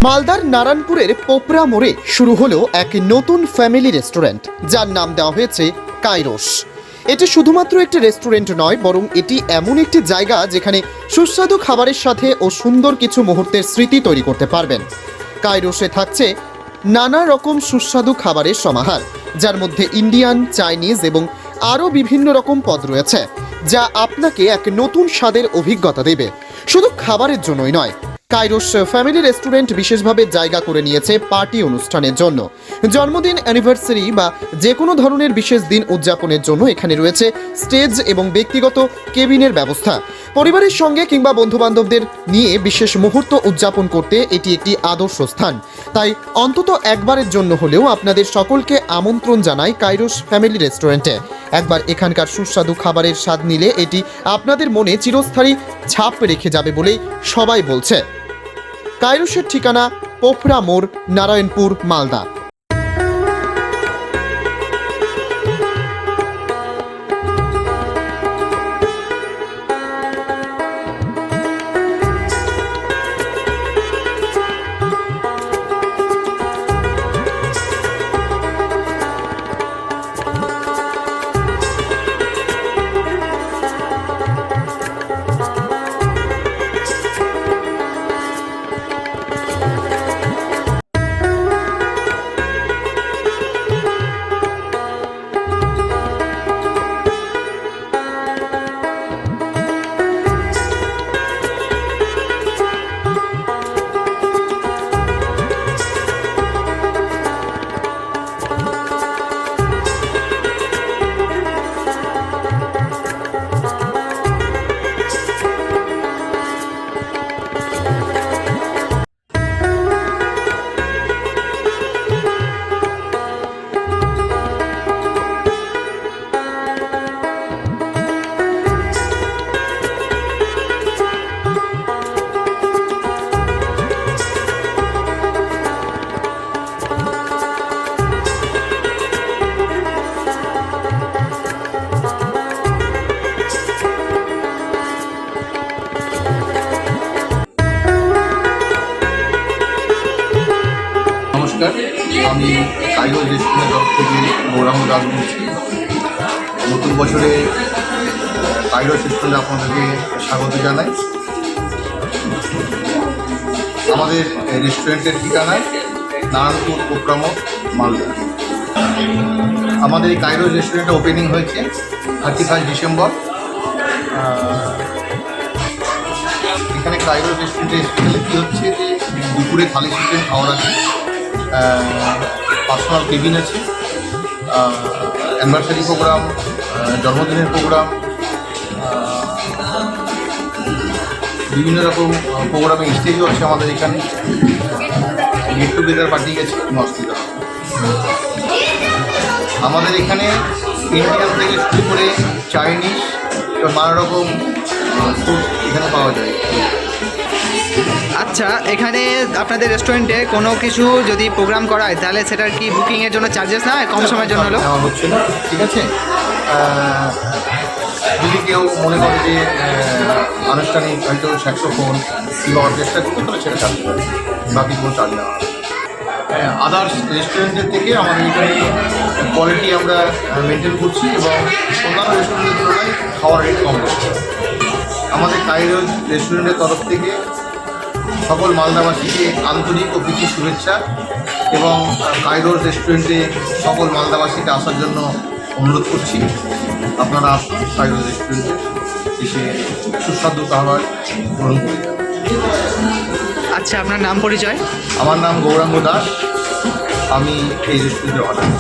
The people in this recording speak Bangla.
মালদার নারায়ণপুরের পোপরা মোড়ে শুরু হলো এক নতুন ফ্যামিলি রেস্টুরেন্ট, যার নাম দেওয়া হয়েছে কাইরোস। এটি শুধুমাত্র একটি রেস্টুরেন্ট নয়, বরং এটি এমন একটি জায়গা যেখানে সুস্বাদু খাবারের সাথে ও সুন্দর কিছু মুহূর্তের স্মৃতি তৈরি করতে পারবেন। কাইরোসে থাকছে নানা রকম সুস্বাদু খাবারের সমাহার, যার মধ্যে ইন্ডিয়ান, চাইনিজ এবং আরও বিভিন্ন রকম পদ রয়েছে, যা আপনাকে এক নতুন স্বাদের অভিজ্ঞতা দেবে। শুধু খাবারের জন্যই নয়, কাইরোস ফ্যামিলি রেস্টুরেন্ট বিশেষভাবে জায়গা করে নিয়েছে পার্টি অনুষ্ঠানের জন্য। জন্মদিন, অ্যানিভার্সারি বা যে কোনো ধরনের বিশেষ দিন উদযাপনের জন্য এখানে রয়েছে স্টেজ এবং ব্যক্তিগত কেবিনের ব্যবস্থা। পরিবারের সঙ্গে কিংবা বন্ধুবান্ধবদের নিয়ে বিশেষ মুহূর্ত উদযাপন করতে এটি একটি আদর্শ স্থান। তাই অন্তত একবারের জন্য হলেও আপনাদের সকলকে আমন্ত্রণ জানাই কাইরোস ফ্যামিলি রেস্টুরেন্টে। একবার এখানকার সুস্বাদু খাবারের স্বাদ নিলে এটি আপনাদের মনে চিরস্থায়ী ছাপ রেখে যাবে বলেই সবাই বলছে। কাইরোসের ঠিকানা পোপরা মোড়, নারায়ণপুর, মালদা। নমস্কার, আমি কাইরোস রেস্টুরেন্টের তরফ থেকে গৌরাঙ্গ দাস বলছি। নতুন বছরে কাইরোস রেস্টুরেন্টে আপনাদেরকে স্বাগত জানাই। আমাদের রেস্টুরেন্টের ঠিকানা নারায়ণপুর, পোপরা মোড়, মালদা। আমাদের এই কাইরোস রেস্টুরেন্টে ওপেনিং হয়েছে 31 ডিসেম্বর। এখানে কাইরোস রেস্টুরেন্টের স্পেশালিটি হচ্ছে যে দুপুরে থালি সিস্টেম খাওয়ার আছে, পার্সোনাল কেবিন আছে, অ্যানিভার্সারি প্রোগ্রাম, জন্মদিনের প্রোগ্রাম, বিভিন্ন রকম প্রোগ্রামে স্টেজও আছে আমাদের এখানে। গেট টুগেদার পার্টি গেছে, কোনো অসুবিধা হবে। আমাদের এখানে ইন্ডিয়ান থেকে শুরু করে চাইনিজ নানা রকম ফুড এখানে পাওয়া যায়। আচ্ছা, এখানে আপনাদের রেস্টুরেন্টে কোনো কিছু যদি প্রোগ্রাম করা হয় তাহলে সেটার কি বুকিংয়ের জন্য চার্জেস না হয়? কম সময়ের জন্য হলো নেওয়া হচ্ছে না, ঠিক আছে। যদি কেউ মনে করে যে আনুষ্ঠানিক হয়তো স্যাক্সোফোন কিংবা অর্কেস্ট্রা করতে, তাহলে সেটা চার্জ করে, বাকি কোনো চার্জ নেওয়া হয়। আদার্স রেস্টুরেন্টের থেকে আমাদের এখানে কোয়ালিটি আমরা মেনটেন করছি এবং অন্যান্য রেস্টুরেন্টের তুলনায় খাওয়ার রেট কম করছি। আমাদের কাইরোস রেস্টুরেন্টের তরফ থেকে সকল মালদাবাসীকে আন্তরিক ও প্রীতি শুভেচ্ছা এবং কাইরোস রেস্টুরেন্টে সকল মালদাবাসীকে আসার জন্য অনুরোধ করছি। আপনারা আসুন কাইরোস রেস্টুরেন্টে, এসে সুস্বাদু খাবার গ্রহণ করে যান। আচ্ছা, আপনার নাম পরিচয়? আমার নাম গৌরাঙ্গ দাস, আমি এই রেস্টুরেন্টের অনার।